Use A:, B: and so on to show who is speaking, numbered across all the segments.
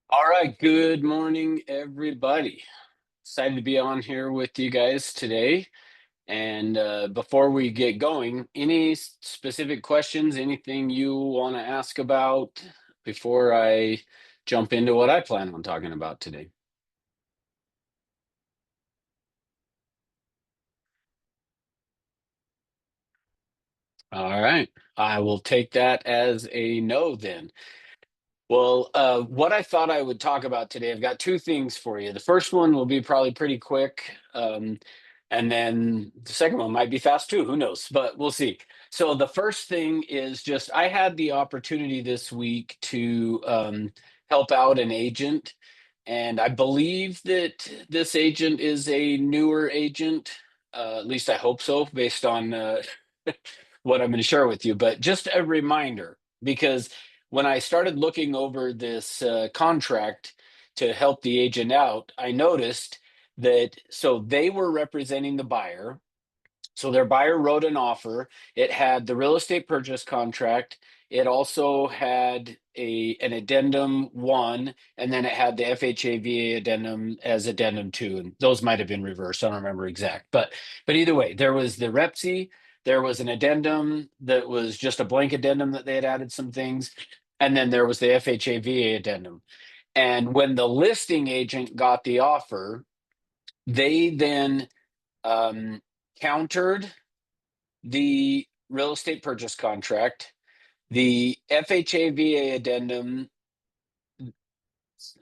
A: All right, good morning, everybody. Excited to be on here with you guys today. And before we get going, any specific questions, anything you want to ask about before I jump into what I plan on talking about today? All right, I will take that as a no then. Well, what I thought I would talk about today, I've got two things for you. The first one will be probably pretty quick, and then the second one might be fast too. Who knows? But we'll see. So the first thing is just I had the opportunity this week to help out an agent, and I believe that this agent is a newer agent. At least I hope so, based on what I'm going to share with you. But just a reminder, because when I started looking over this contract to help the agent out, I noticed that so they were representing the buyer. So their buyer wrote an offer. It had the real estate purchase contract. It also had an addendum one, and then it had the FHAVA addendum as addendum two. And those might have been reversed. I don't remember exact, but either way, there was the REPSI. There was an addendum that was just a blank addendum that they had added some things, and then there was the FHAVA addendum. And when the listing agent got the offer, they then um, countered the real estate purchase contract, the FHAVA addendum.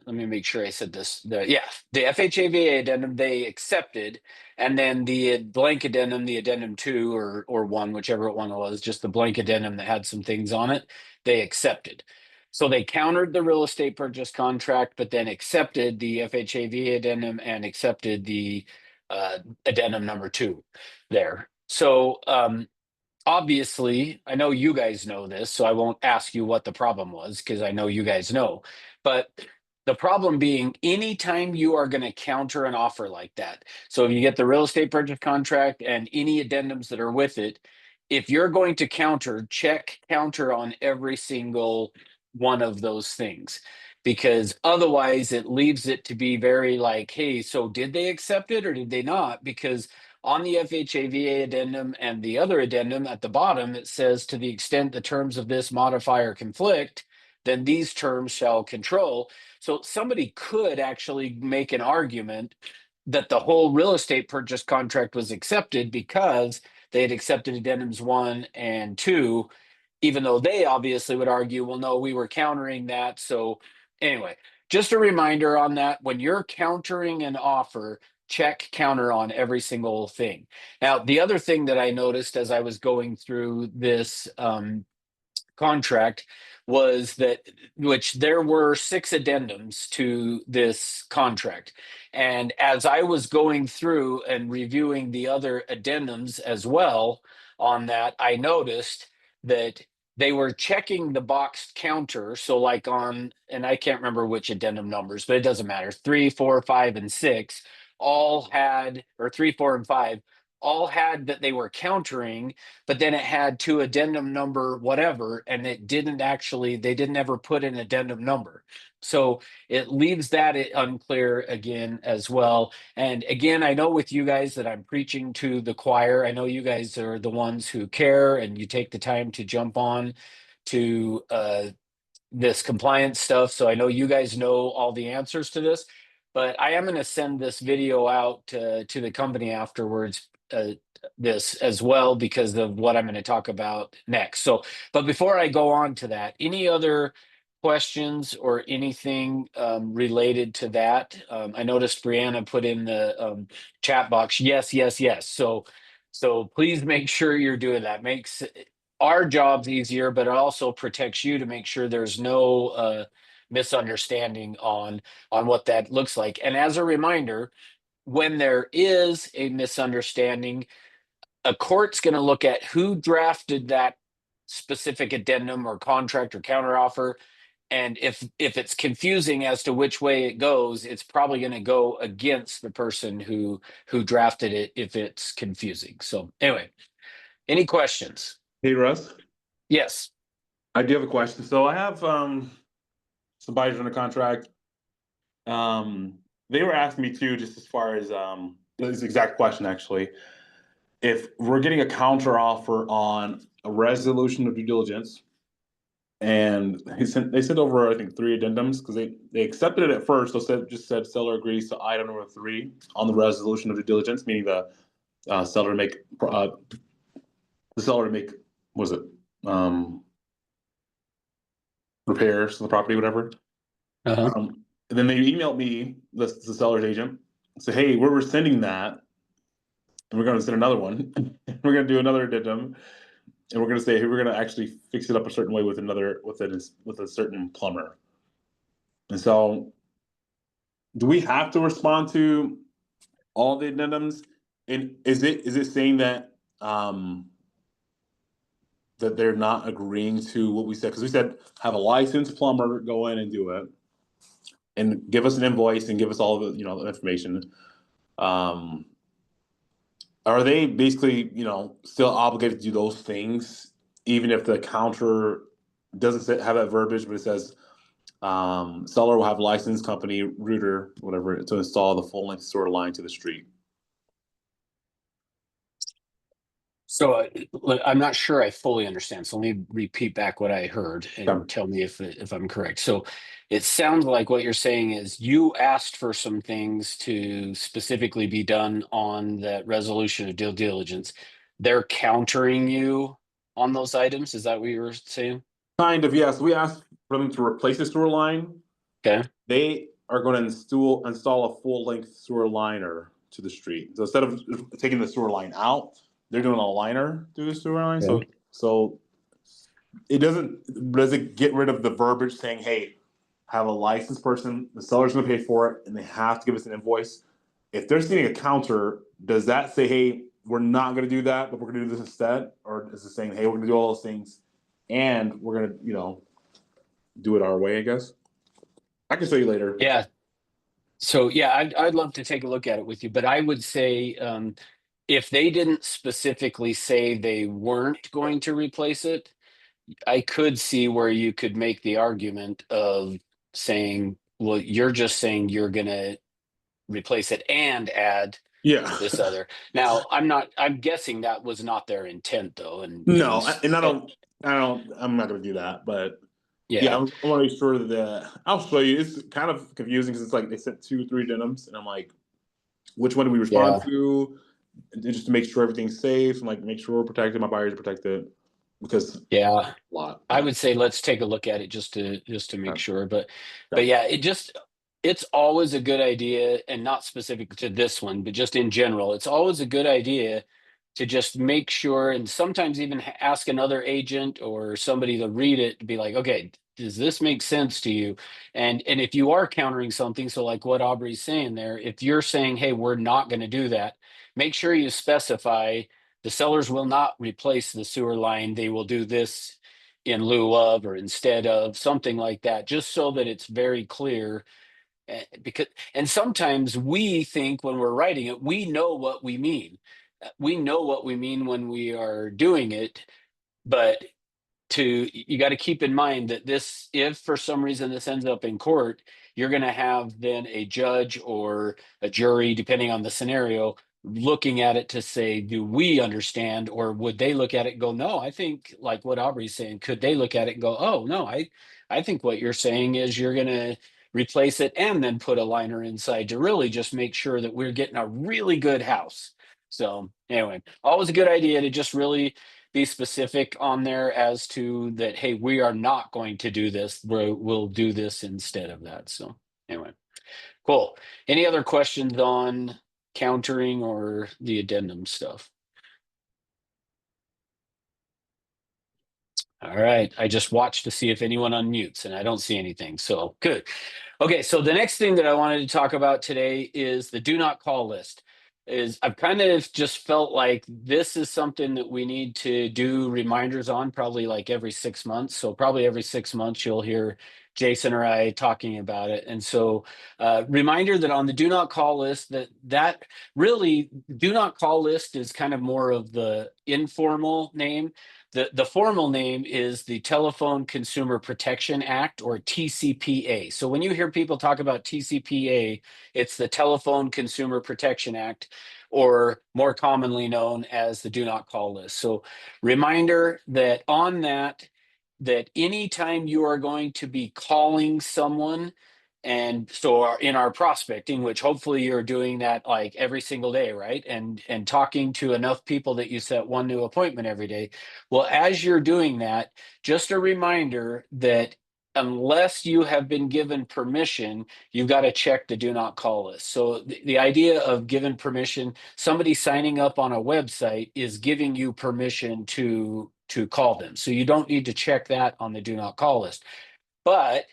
A: Let me make sure I said this. The FHAVA addendum they accepted, and then the blank addendum, the addendum two or one, whichever one it was, just the blank addendum that had some things on it, they accepted. So they countered the real estate purchase contract, but then accepted the FHAVA addendum and accepted the uh, addendum number two there. So obviously, I know you guys know this, so I won't ask you what the problem was because I know you guys know. But the problem being, anytime you are going to counter an offer like that, so if you get the real estate purchase contract and any addendums that are with it, if you're going to counter, check counter on every single one of those things. Because otherwise, it leaves it to be very like, hey, so did they accept it or did they not? Because on the FHAVA addendum and the other addendum at the bottom, it says to the extent the terms of this modifier conflict, then these terms shall control. So somebody could actually make an argument that the whole real estate purchase contract was accepted because they had accepted addendums one and two, even though they obviously would argue, well, no, we were countering that. So, anyway, just a reminder on that when you're countering an offer, check counter on every single thing. Now, the other thing that I noticed as I was going through this contract was that which there were six addendums to this contract. And as I was going through and reviewing the other addendums as well on that, I noticed that they were checking the boxed counter. So, like on, and I can't remember which addendum numbers, but it doesn't matter. Three, four, five, and six all had, or three, four, and five all had that they were countering, but then it had to addendum number whatever, and it didn't actually, they didn't ever put an addendum number. So it leaves that unclear again as well. And again, I know with you guys that I'm preaching to the choir. I know you guys are the ones who care and you take the time to jump on to this compliance stuff. So I know you guys know all the answers to this, but I am going to send this video out to the company afterwards, this as well, because of what I'm going to talk about next. So, but before I go on to that, any other questions or anything related to that? I noticed Brianna put in the chat box, yes, yes, yes. So please make sure you're doing that. Makes our jobs easier, but it also protects you to make sure there's no misunderstanding on what that looks like. And as a reminder, when there is a misunderstanding, a court's going to look at who drafted that specific addendum or contract or counteroffer. And if it's confusing as to which way it goes, it's probably going to go against the person who drafted it if it's confusing. So anyway, any questions?
B: Hey Russ,
A: Yes.
B: I do have a question. So I have some buyers under contract. Um, they were asking me too, just as far as this exact question actually. If we're getting a counter offer on a resolution of due diligence, and they sent over I think three addendums because they accepted it at first. So just said seller agrees to item number three on the resolution of due diligence, meaning seller to make the seller to make was it um, repairs to the property, whatever.
A: Uh-huh.
B: And then they emailed me, the seller's agent, say, "Hey, we're rescinding that, and we're going to send another one. We're going to do another addendum, and we're going to say, hey, we're going to actually fix it up a certain way with a certain plumber." And so, do we have to respond to all the addendums? And is it saying that they're not agreeing to what we said? Because we said have a licensed plumber go in and do it, and give us an invoice and give us all of the information. Um, are they basically still obligated to do those things, even if the counter doesn't have that verbiage, but it says seller will have licensed company router, whatever, to install the full length sewer line to the street?
A: So I'm not sure I fully understand. So let me repeat back what I heard and
B: Okay.
A: tell me if I'm correct. So it sounds like what you're saying is you asked for some things to specifically be done on that resolution of due diligence. They're countering you on those items. Is that what you were saying?
B: Kind of, yes. We asked for them to replace the sewer line.
A: Okay.
B: They are going to install a full length sewer liner to the street. So instead of taking the sewer line out, they're doing a liner through the sewer line.
A: Okay.
B: So it does it get rid of the verbiage saying, hey, have a licensed person, the seller's going to pay for it, and they have to give us an invoice. If they're sending a counter, does that say, hey, we're not going to do that, but we're going to do this instead? Or is it saying, hey, we're going to do all those things and we're going to do it our way, I guess? I can show you later.
A: Yeah. So yeah, I'd love to take a look at it with you, but I would say if they didn't specifically say they weren't going to replace it, I could see where you could make the argument of saying, well, you're just saying you're going to replace it and add
B: Yeah.
A: this other. Now, I'm guessing that was not their intent though.
B: No, and I'm not going to do that. But yeah, I
A: Yeah,
B: want to be sure that I'll show you. It's kind of confusing because it's like they sent two, three denims, and I'm like, which one do we respond
A: yeah,
B: to? And just to make sure everything's safe and like make sure we're protected, my buyers are protected, because a
A: yeah.
B: lot.
A: I
B: But
A: would say let's take a look at it just to make
B: okay.
A: sure. But
B: Okay.
A: yeah, it's always a good idea, and not specific to this one, but just in general, it's always a good idea to just make sure, and sometimes even ask another agent or somebody to read it to be like, okay, does this make sense to you? And if you are countering something, so like what Aubrey's saying there, if you're saying, hey, we're not going to do that, make sure you specify the sellers will not replace the sewer line. They will do this in lieu of or instead of something like that, just so that it's very clear. Because and sometimes we think when we're writing it, we know what we mean. We know what we mean when we are doing it, but you got to keep in mind that this, if for some reason this ends up in court, you're going to have then a judge or a jury, depending on the scenario, looking at it to say, do we understand? Or would they look at it and go, no, I think, like what Aubrey's saying, could they look at it and go, oh no, I think what you're saying is you're going to replace it and then put a liner inside to really just make sure that we're getting a really good house. So anyway, always a good idea to just really be specific on there as to that, hey, we are not going to do this. We'll do this instead of that. So anyway, cool. Any other questions on countering or the addendum stuff? All right. I just watched to see if anyone unmutes and I don't see anything. So good. Okay, so the next thing that I wanted to talk about today is the do not call list. Is I've kind of just felt like this is something that we need to do reminders on probably like every 6 months. So probably every 6 months you'll hear Jason or I talking about it. And so reminder that on the do not call list, that really do not call list is kind of more of the informal name. The formal name is the Telephone Consumer Protection Act, or TCPA. So when you hear people talk about TCPA, it's the Telephone Consumer Protection Act, or more commonly known as the Do Not Call list. So reminder that on that, that anytime you are going to be calling someone, and so in our prospecting, which hopefully you're doing that like every single day, right? And talking to enough people that you set one new appointment every day. Well, as you're doing that, just a reminder that unless you have been given permission, you've got to check the do not call list. So the idea of given permission, somebody signing up on a website is giving you permission to call them. So you don't need to check that on the do not call list. But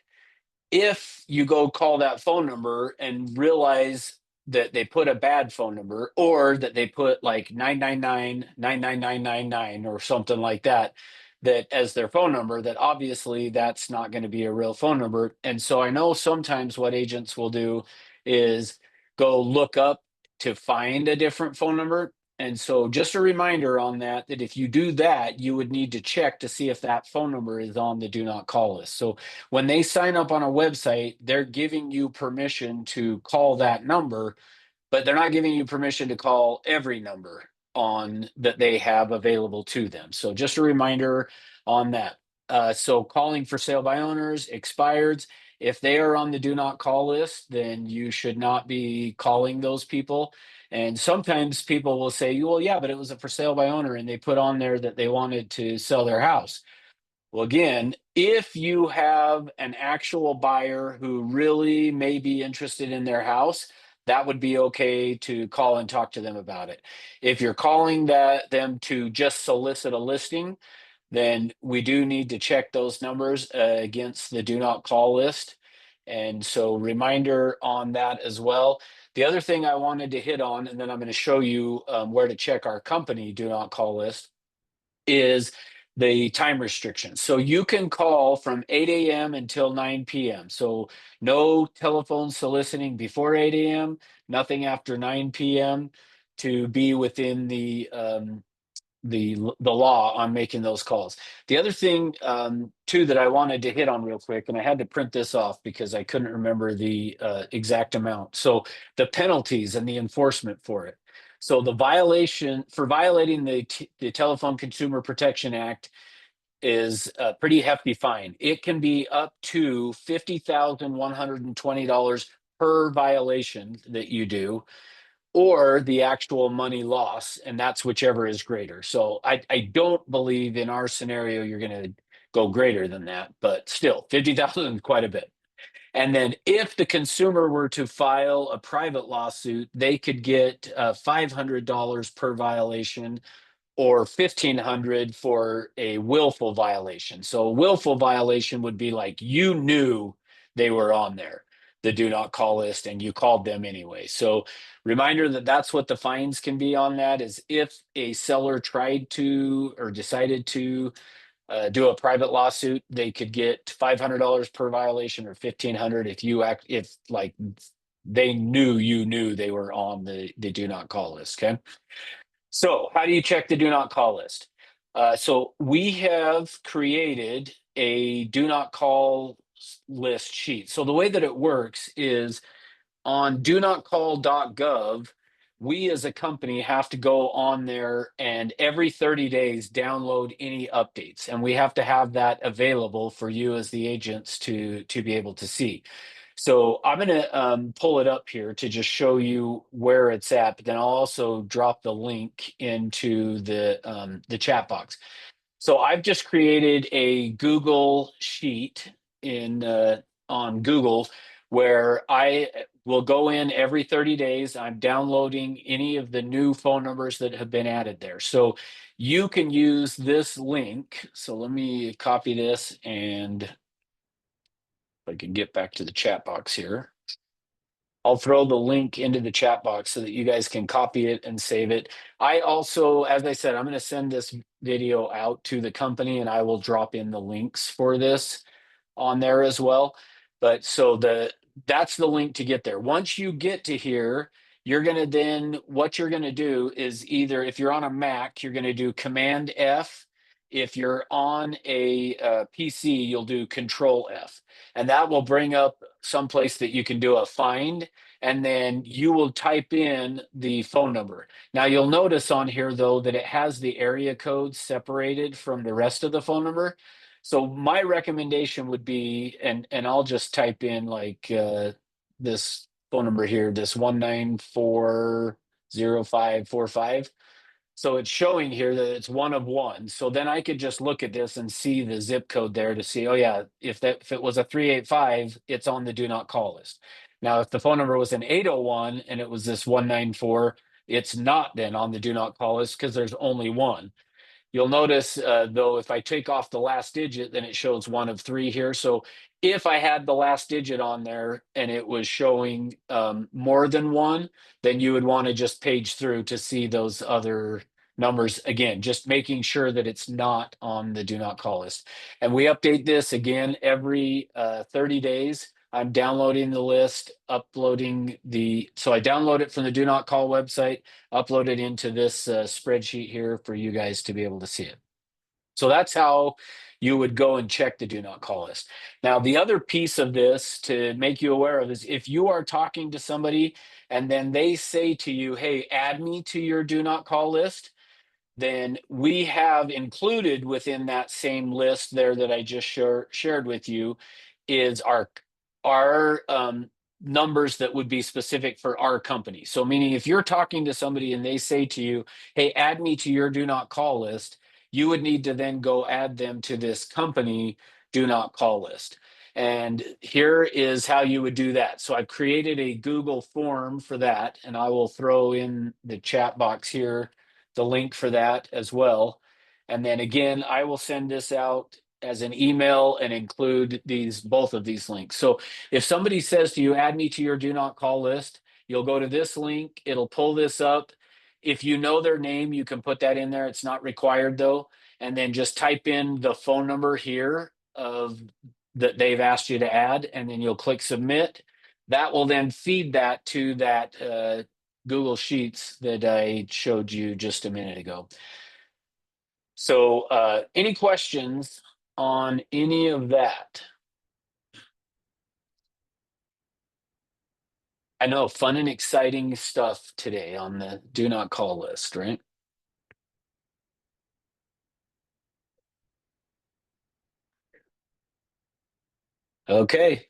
A: if you go call that phone number and realize that they put a bad phone number, or that they put like 999 or something like that, that as their phone number, that obviously that's not going to be a real phone number. And so I know sometimes what agents will do is go look up to find a different phone number. And so just a reminder on that, that if you do that, you would need to check to see if that phone number is on the do not call list. So when they sign up on a website, they're giving you permission to call that number, but they're not giving you permission to call every number on that they have available to them. So just a reminder on that. So calling for sale by owners, expireds, if they are on the do not call list, then you should not be calling those people. And sometimes people will say, well, yeah, but it was a for sale by owner, and they put on there that they wanted to sell their house. Well, again, if you have an actual buyer who really may be interested in their house, that would be okay to call and talk to them about it. If you're calling them to just solicit a listing, then we do need to check those numbers against the do not call list. And so reminder on that as well. The other thing I wanted to hit on, and then I'm going to show you where to check our company do not call list, is the time restrictions. So you can call from 8 a.m. until 9 p.m. So no telephone soliciting before 8 a.m., nothing after 9 p.m., to be within the law on making those calls. The other thing too that I wanted to hit on real quick, and I had to print this off because I couldn't remember the exact amount. So the penalties and the enforcement for it. So the violation for violating the Telephone Consumer Protection Act is a pretty hefty fine. It can be up to $50,120 per violation that you do, or the actual money loss, and that's whichever is greater. So I don't believe in our scenario you're going to go greater than that, but still 50,000 is quite a bit. And then if the consumer were to file a private lawsuit, they could get $500 per violation, or 1,500 for a willful violation. So a willful violation would be like you knew they were on there, the do not call list, and you called them anyway. So reminder that that's what the fines can be on that, is if a seller tried to or decided to do a private lawsuit, they could get $500 per violation, or 1,500 if if like they knew you knew they were on the do not call list. Okay. So, how do you check the do not call list? So, we have created a do not call list sheet. So, the way that it works is on donotcall.gov, we as a company have to go on there and every 30 days download any updates. And we have to have that available for you as the agents to be able to see. So I'm going to pull it up here to just show you where it's at, but then I'll also drop the link into the chat box. So I've just created a Google sheet in on Google, where I will go in every 30 days. I'm downloading any of the new phone numbers that have been added there. So you can use this link. So let me copy this, and if I can get back to the chat box here, I'll throw the link into the chat box so that you guys can copy it and save it. I also, as I said, I'm going to send this video out to the company, and I will drop in the links for this on there as well. But so that's the link to get there. Once you get to here, you're going to then, what you're going to do is, either if you're on a Mac, you're going to do Command F, if you're on a PC, you'll do Control F, and that will bring up someplace that you can do a find, and then you will type in the phone number. Now you'll notice on here though that it has the area code separated from the rest of the phone number. So my recommendation would be, and I'll just type in like this phone number here, this 1940545. So it's showing here that it's one of one. So then I could just look at this and see the zip code there to see, oh yeah, if it was a 385, it's on the do not call list. Now, if the phone number was an 801 and it was this 194, it's not then on the do not call list because there's only one. You'll notice, though, if I take off the last digit, then it shows one of three here. So if I had the last digit on there and it was showing more than one, then you would want to just page through to see those other numbers again, just making sure that it's not on the do not call list. And we update this again every 30 days. I'm downloading the list, uploading so I download it from the do not call website, upload it into this spreadsheet here for you guys to be able to see it. So that's how you would go and check the do not call list. Now, the other piece of this to make you aware of is if you are talking to somebody and then they say to you, hey, add me to your do not call list, then we have included within that same list there that I just shared with you is our numbers that would be specific for our company. So meaning if you're talking to somebody and they say to you, hey, add me to your do not call list, you would need to then go add them to this company do not call list. And here is how you would do that. So I've created a Google form for that, and I will throw in the chat box here the link for that as well. And then again, I will send this out as an email and include both of these links. So if somebody says to you, add me to your do not call list, you'll go to this link, it'll pull this up. If you know their name, you can put that in there. It's not required though. And then just type in the phone number here of that they've asked you to add, and then you'll click submit. That will then feed that to that Google Sheets that I showed you just a minute ago. So any questions on any of that? I know, fun and exciting stuff today on the do not call list, right? Okay.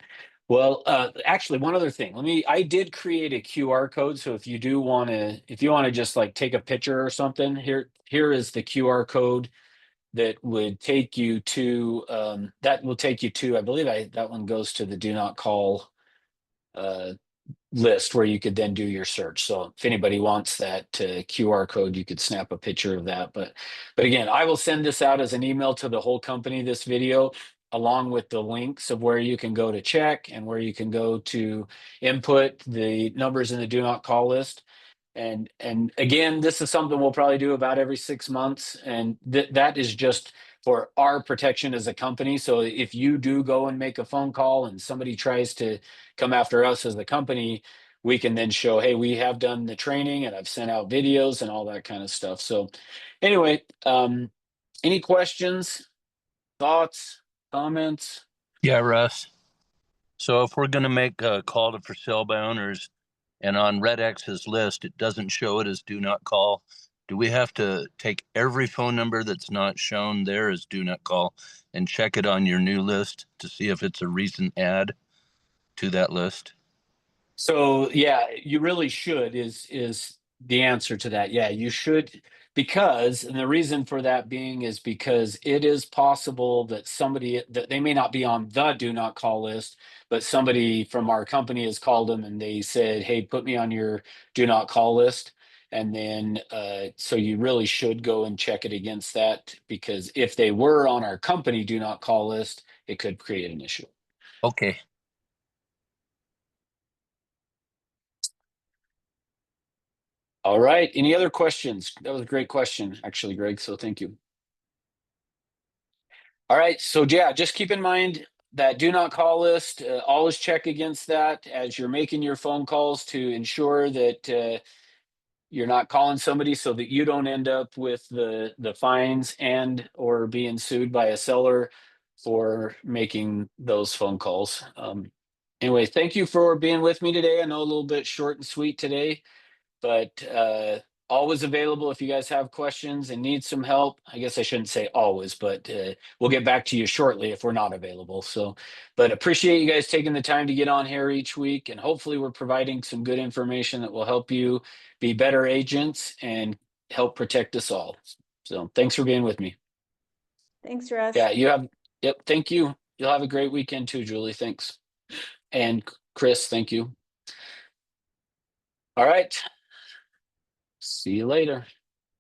A: Well, actually, one other thing. I did create a QR code. So if you want to just like take a picture or something, here is the QR code that would take you to, I believe that one goes to the do not call uh, list where you could then do your search. So if anybody wants that QR code, you could snap a picture of that. But again, I will send this out as an email to the whole company, this video, along with the links of where you can go to check and where you can go to input the numbers in the do not call list. And again, this is something we'll probably do about every 6 months, and that is just for our protection as a company. So if you do go and make a phone call and somebody tries to come after us as the company, we can then show, hey, we have done the training and I've sent out videos and all that kind of stuff. So anyway, any questions, thoughts, comments?
C: Yeah, Russ. So if we're going to make a call to for sale by owners and on Red X's list, it doesn't show it as do not call, do we have to take every phone number that's not shown there as do not call and check it on your new list to see if it's a recent add to that list?
A: So yeah, you really should is the answer to that. Yeah, you should, because, and the reason for that being is because it is possible that somebody that they may not be on the do not call list, but somebody from our company has called them and they said, hey, put me on your do not call list. And then so you really should go and check it against that, because if they were on our company do not call list, it could create an issue.
C: Okay.
A: All right. Any other questions? That was a great question, actually, Greg. So thank you. All right. So yeah, just keep in mind that do not call list. Always check against that as you're making your phone calls to ensure that you're not calling somebody so that you don't end up with the fines and or being sued by a seller for making those phone calls. Anyway, thank you for being with me today. I know a little bit short and sweet today, but always available if you guys have questions and need some help. I guess I shouldn't say always, but we'll get back to you shortly if we're not available. So, but appreciate you guys taking the time to get on here each week, and hopefully we're providing some good information that will help you be better agents and help protect us all. So thanks for being with me.
D: Thanks, Russ.
A: Yeah, yep, thank you. You'll have a great weekend too, Julie. Thanks. And Chris, thank you. All right. See you later.